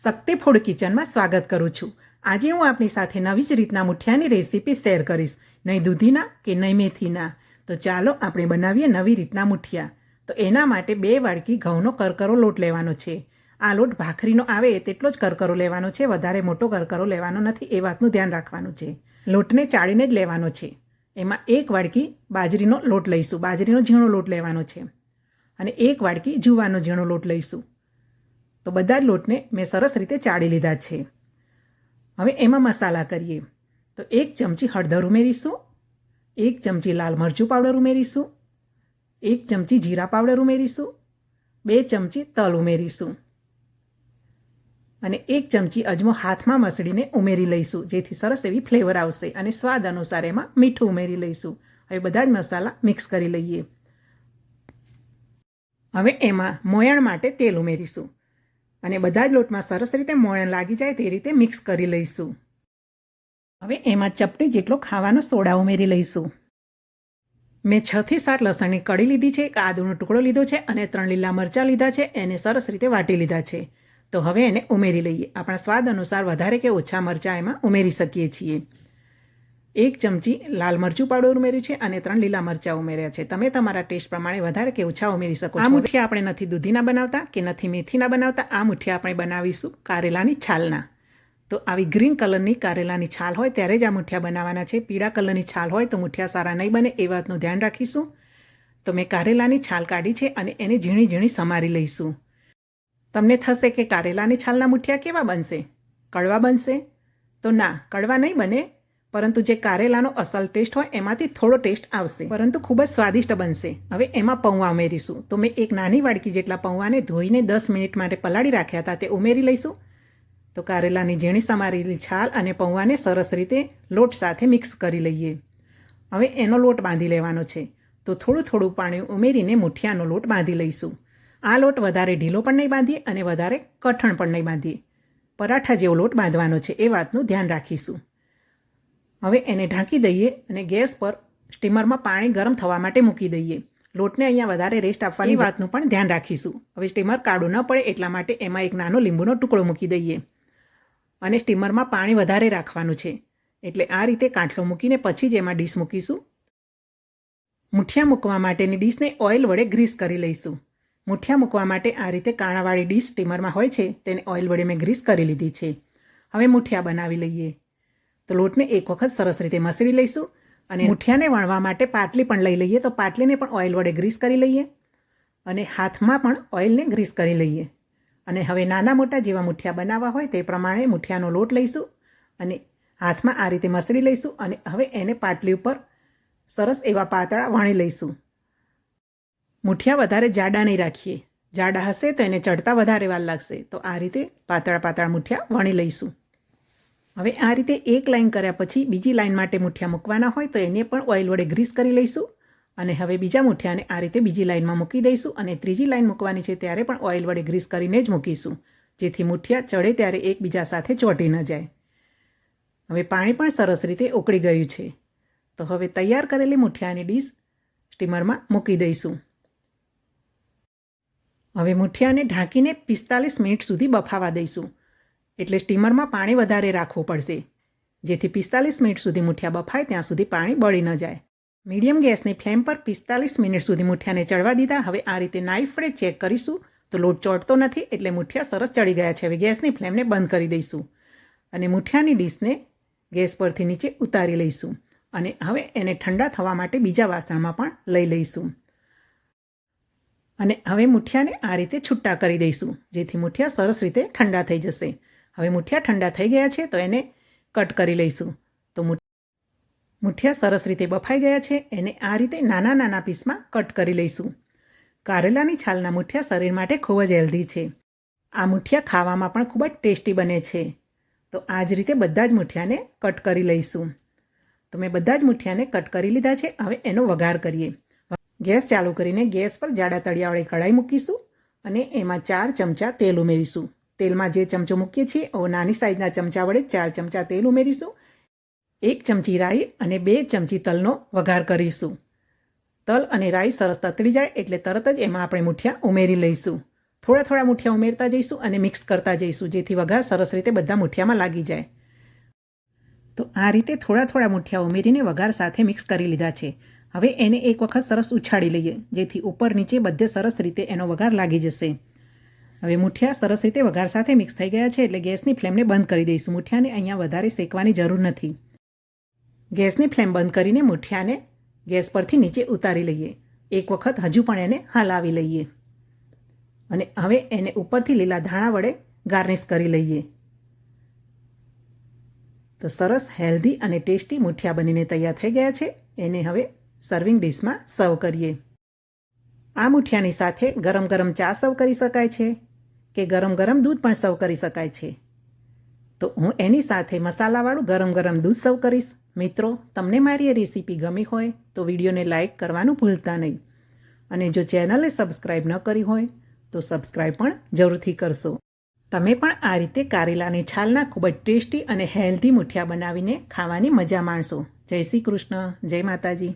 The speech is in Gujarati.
શક્તિ ફૂડ કિચનમાં સ્વાગત કરું છું। આજે હું આપની સાથે નવી જ રીતના મુઠિયાની રેસીપી શેર કરીશ, નહીં દૂધીના કે નહીં મેથીના। તો ચાલો આપણે બનાવીએ નવી રીતના મુઠિયા। તો એના માટે 2 વાડકી ઘઉંનો કરકરો લોટ લેવાનો છે। આ લોટ ભાખરીનો આવે તેટલો જ કરકરો લેવાનો છે, વધારે મોટો કરકરો લેવાનો નથી, એ વાતનું ધ્યાન રાખવાનું છે। લોટને ચાળીને જ લેવાનો છે। એમાં 1 વાડકી બાજરીનો લોટ લઈશું, બાજરીનો ઝીણો લોટ લેવાનો છે, અને 1 વાડકી જુવારનો ઝીણો લોટ લઈશું। તો બધા જ લોટને મેં સરસ રીતે ચાળી લીધા છે। હવે એમાં મસાલા કરીએ। તો 1 ચમચી હળદર ઉમેરીશું, 1 ચમચી લાલ મરચું પાવડર ઉમેરીશું, 1 ચમચી જીરા પાવડર ઉમેરીશું, 2 ચમચી તલ ઉમેરીશું, અને 1 ચમચી અજમો હાથમાં મસળીને ઉમેરી લઈશું, જેથી સરસ એવી ફ્લેવર આવશે। અને સ્વાદ અનુસાર એમાં મીઠું ઉમેરી લઈશું। હવે બધા જ મસાલા મિક્સ કરી લઈએ। હવે એમાં મોયણ માટે તેલ ઉમેરીશું, અને બધા જ લોટમાં સરસ રીતે મોયણ લાગી જાય તે રીતે મિક્સ કરી લઈશું। હવે એમાં ચપટી જેટલો ખાવાનો સોડા ઉમેરી લઈશું। મેં 6 થી 7 લસણની કળી લીધી છે, 1 આદુનો ટુકડો લીધો છે, અને 3 લીલા મરચાં લીધા છે, એને સરસ રીતે વાટી લીધા છે। તો હવે એને ઉમેરી લઈએ। આપણા સ્વાદ અનુસાર વધારે કે ઓછા મરચાં એમાં ઉમેરી શકીએ છીએ। 1 ચમચી લાલ મરચું પાવડર ઉમેર્યું છે, અને 3 લીલા મરચાં ઉમેર્યા છે। તમે તમારા ટેસ્ટ પ્રમાણે વધારે કે ઓછા ઉમેરી શકો છો। આ મુઠિયા આપણે નથી દૂધીના બનાવતા કે નથી મેથીના બનાવતા, આ મુઠિયા આપણે બનાવીશું કારેલાની છાલના। તો આવી ગ્રીન કલરની કારેલાની છાલ હોય ત્યારે જ આ મુઠિયા બનાવવાના છે। પીળા કલરની છાલ હોય તો મુઠિયા સારા નહીં બને, એ વાતનું ધ્યાન રાખીશું। તો મેં કારેલાની છાલ કાઢી છે, અને એને ઝીણી ઝીણી સમારી લઈશું। તમને થશે કે કારેલાની છાલના મુઠિયા કેવા બનશે, કડવા બનશે? તો ના, કડવા નહીં બને, પરંતુ જે કારેલાનો અસલ ટેસ્ટ હોય એમાંથી થોડો ટેસ્ટ આવશે, પરંતુ ખૂબ જ સ્વાદિષ્ટ બનશે। હવે એમાં પૌવા ઉમેરીશું। તો મેં 1 નાની વાડકી જેટલા પૌવાને ધોઈને 10 મિનિટ માટે પલાળી રાખ્યા હતા, તે ઉમેરી લઈશું। તો કારેલાની ઝીણી સમારેલી છાલ અને પૌવાને સરસ રીતે લોટ સાથે મિક્સ કરી લઈએ। હવે એનો લોટ બાંધી લેવાનો છે। તો થોડું થોડું પાણી ઉમેરીને મુઠિયાનો લોટ બાંધી લઈશું। આ લોટ વધારે ઢીલો પણ નહીં બાંધીએ અને વધારે કઠણ પણ નહીં બાંધીએ, પરાઠા જેવો લોટ બાંધવાનો છે, એ વાતનું ધ્યાન રાખીશું। હવે એને ઢાંકી દઈએ અને ગેસ પર સ્ટીમરમાં પાણી ગરમ થવા માટે મૂકી દઈએ। લોટને અહીંયા વધારે રેસ્ટ આપવાની વાતનું પણ ધ્યાન રાખીશું। હવે સ્ટીમર કાળું ન પડે એટલા માટે એમાં 1 નાનો લીંબુનો ટુકડો મૂકી દઈએ, અને સ્ટીમરમાં પાણી વધારે રાખવાનું છે, એટલે આ રીતે કાંઠલો મૂકીને પછી જ એમાં ડીશ મૂકીશું। મુઠિયા મૂકવા માટેની ડીશને ઓઇલ વડે ગ્રીસ કરી લઈશું। મુઠિયા મૂકવા માટે આ રીતે કાણાવાળી ડીશ સ્ટીમરમાં હોય છે, તેને ઓઇલ વડે મેં ગ્રીસ કરી લીધી છે। હવે મુઠિયા બનાવી લઈએ। તો લોટને એક વખત સરસ રીતે મસળી લઈશું, અને મુઠિયાને વણવા માટે પાટલી પણ લઈ લઈએ। તો પાટલીને પણ ઓઇલ વડે ગ્રીસ કરી લઈએ, અને હાથમાં પણ ઓઇલને ગ્રીસ કરી લઈએ। અને હવે નાના મોટા જેવા મુઠિયા બનાવવા હોય તે પ્રમાણે મુઠિયાનો લોટ લઈશું, અને હાથમાં આ રીતે મસળી લઈશું, અને હવે એને પાટલી ઉપર સરસ એવા પાતળા વણી લઈશું। મુઠિયા વધારે જાડા નહીં રાખીએ, જાડા હશે તો એને ચડતા વધારે વાર લાગશે। તો આ રીતે પાતળા પાતળા મુઠિયા વણી લઈશું। હવે આ રીતે એક લાઈન કર્યા પછી બીજી લાઈન માટે મુઠિયા મૂકવાના હોય તો એને પણ ઓઇલ વડે ગ્રીસ કરી લઈશું, અને હવે બીજા મુઠિયાને આ રીતે બીજી લાઈનમાં મૂકી દઈશું, અને ત્રીજી લાઈન મૂકવાની છે ત્યારે પણ ઓઇલ વડે ગ્રીસ કરીને જ મૂકીશું, જેથી મુઠિયા ચડે ત્યારે એકબીજા સાથે ચોંટી ન જાય। હવે પાણી પણ સરસ રીતે ઉકળી ગયું છે। તો હવે તૈયાર કરેલી મુઠિયાની ડીશ સ્ટીમરમાં મૂકી દઈશું। હવે મુઠિયાને ઢાંકીને 45 મિનિટ સુધી બફાવા દઈશું, એટલે સ્ટીમરમાં પાણી વધારે રાખવું પડશે, જેથી 45 મિનિટ સુધી મુઠિયા બફાય ત્યાં સુધી પાણી બળી ન જાય। મીડિયમ ગેસની ફ્લેમ પર 45 મિનિટ સુધી મુઠિયાને ચડવા દીધા। હવે આ રીતે નાઈફ વડે ચેક કરીશું તો લોટ ચોંટતો નથી, એટલે મુઠિયા સરસ ચડી ગયા છે। હવે ગેસની ફ્લેમને બંધ કરી દઈશું, અને મુઠિયાની ડીશને ગેસ પરથી નીચે ઉતારી લઈશું, અને હવે એને ઠંડા થવા માટે બીજા વાસણમાં પણ લઈ લઈશું, અને હવે મુઠિયાને આ રીતે છૂટા કરી દઈશું, જેથી મુઠિયા સરસ રીતે ઠંડા થઈ જશે। હવે મુઠિયા ઠંડા થઈ ગયા છે તો એને કટ કરી લઈશું। તો મુઠિયા સરસ રીતે બફાઈ ગયા છે, એને આ રીતે નાના નાના પીસમાં કટ કરી લઈશું। કારેલાની છાલના મુઠિયા શરીર માટે ખૂબ જ હેલ્ધી છે। આ મુઠિયા ખાવામાં પણ ખૂબ જ ટેસ્ટી બને છે। તો આ જ રીતે બધા જ મુઠિયાને કટ કરી લઈશું। તો મેં બધા જ મુઠિયાને કટ કરી લીધા છે। હવે એનો વઘાર કરીએ। ગેસ ચાલુ કરીને ગેસ પર જાડા તળિયાવાળી કઢાઈ મૂકીશું, અને એમાં 4 ચમચા તેલ ઉમેરીશું। તેલમાં જે ચમચો મૂકીએ છીએ નાની સાઈઝના ચમચા વડે 4 ચમચા તેલ ઉમેરીશું। 1 ચમચી રાઈ અને 2 ચમચી તલનો વઘાર કરીશું। તલ અને રાઈ સરસ તતડી જાય એટલે તરત જ એમાં આપણે મુઠિયા ઉમેરી લઈશું। થોડા થોડા મુઠિયા ઉમેરતા જઈશું અને મિક્સ કરતા જઈશું, જેથી વઘાર સરસ રીતે બધા મુઠિયામાં લાગી જાય. તો આ રીતે થોડા થોડા મુઠિયા ઉમેરીને વઘાર સાથે મિક્સ કરી લીધા છે. હવે એને એક વખત સરસ ઉછાળી લઈએ, જેથી ઉપર નીચે બધે સરસ રીતે એનો વઘાર લાગી જશે. હવે મુઠિયા સરસ રીતે વઘાર સાથે મિક્સ થઈ ગયા છે, એટલે ગેસની ફ્લેમને બંધ કરી દઈશું. મુઠિયાને અહીંયા વધારે શેકવાની જરૂર નથી. ગેસની ફ્લેમ બંધ કરીને મુઠિયાને ગેસ પરથી નીચે ઉતારી લઈએ. એક વખત હજુ પણ એને હલાવી લઈએ અને હવે એને ઉપરથી લીલા ધાણા વડે ગાર્નિશ કરી લઈએ. તો સરસ હેલ્ધી અને ટેસ્ટી મુઠિયા બનીને તૈયાર થઈ ગયા છે. એને હવે સર્વિંગ ડીશમાં સર્વ કરીએ. આ મુઠિયાની સાથે ગરમ ગરમ ચા સર્વ કરી શકાય છે કે ગરમ ગરમ દૂધ પણ સર્વ કરી શકાય છે. તો હું એની સાથે મસાલાવાળું ગરમ ગરમ દૂધ સર્વ કરીશ. મિત્રો, તમને મારી એ રેસીપી ગમી હોય તો વિડીયોને લાઇક કરવાનું ભૂલતા નહીં, અને જો ચેનલને સબસ્ક્રાઈબ ન કરી હોય તો સબસ્ક્રાઈબ પણ જરૂરથી કરશો. તમે પણ આ રીતે કારેલાની છાલના ખૂબ જ ટેસ્ટી અને હેલ્ધી મુઠિયા બનાવીને ખાવાની મજા માણશો. જય શ્રી કૃષ્ણ, જય માતાજી.